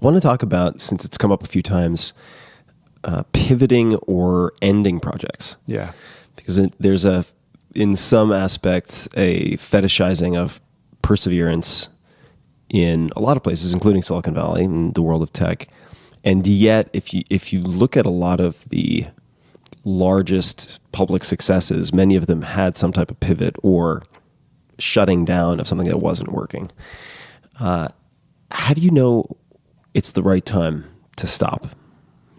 I want to talk about, since it's come up a few times, pivoting or ending projects. Yeah. Because there's in some aspects, a fetishizing of perseverance in a lot of places, including Silicon Valley and the world of tech. And yet, if you look at a lot of the largest public successes, many of them had some type of pivot or shutting down of something that wasn't working. How do you know it's the right time to stop?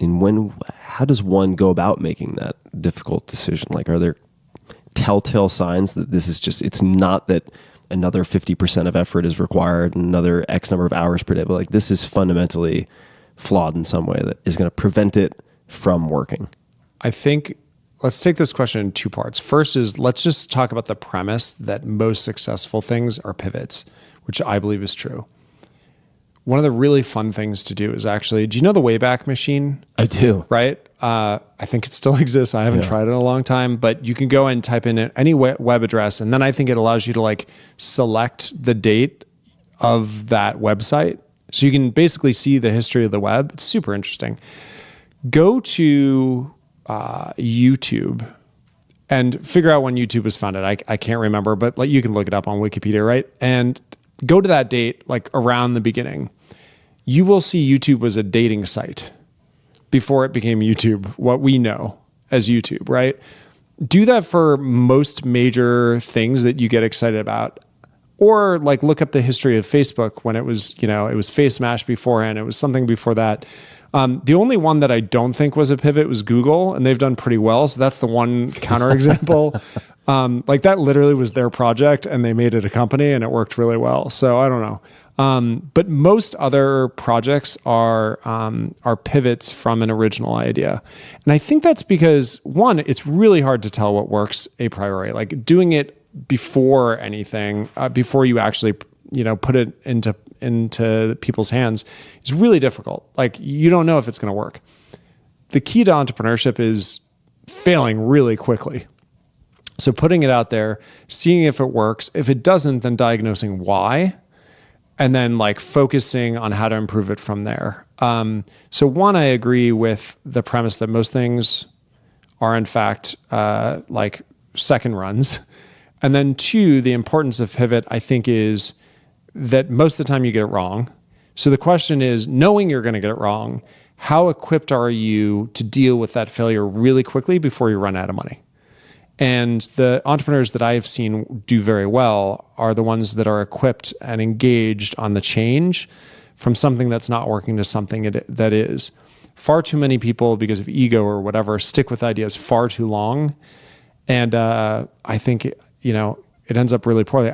And how does one go about making that difficult decision? Like, are there telltale signs that this is just, it's not that another 50% of effort is required and another X number of hours per day, but like this is fundamentally flawed in some way that is going to prevent it from working? I think let's take this question in two parts. First is, let's just talk about the premise that most successful things are pivots, which I believe is true. One of the really fun things to do is actually, do you know the Wayback Machine? I do. Right? I think it still exists. I haven't tried it in a long time, but you can go and type in any web address, and then I think it allows you to like select the date of that website. So you can basically see the history of the web. It's super interesting. Go to YouTube and figure out when YouTube was founded. I can't remember, but like you can look it up on Wikipedia, right? And go to that date, like around the beginning. You will see YouTube was a dating site before it became YouTube, what we know as YouTube, right? Do that for most major things that you get excited about. Or like look up the history of Facebook when it was, it was Face Mash beforehand. It was something before that. The only one that I don't think was a pivot was Google, and they've done pretty well. So that's the one counterexample. Like that literally was their project and they made it a company and it worked really well. So I don't know. But most other projects are pivots from an original idea. And I think that's because, one, it's really hard to tell what works a priori. Like doing it before anything, before you actually, put it into people's hands is really difficult. Like you don't know if it's going to work. The key to entrepreneurship is failing really quickly. So putting it out there, seeing if it works. If it doesn't, then diagnosing why, and then like focusing on how to improve it from there. So one, I agree with the premise that most things are in fact like second runs. And then two, the importance of pivot, I think, is that most of the time you get it wrong. So the question is, knowing you're going to get it wrong, how equipped are you to deal with that failure really quickly before you run out of money? And the entrepreneurs that I've seen do very well are the ones that are equipped and engaged on the change from something that's not working to something that is. Far too many people, because of ego or whatever, stick with ideas far too long. And I think, it ends up really poorly.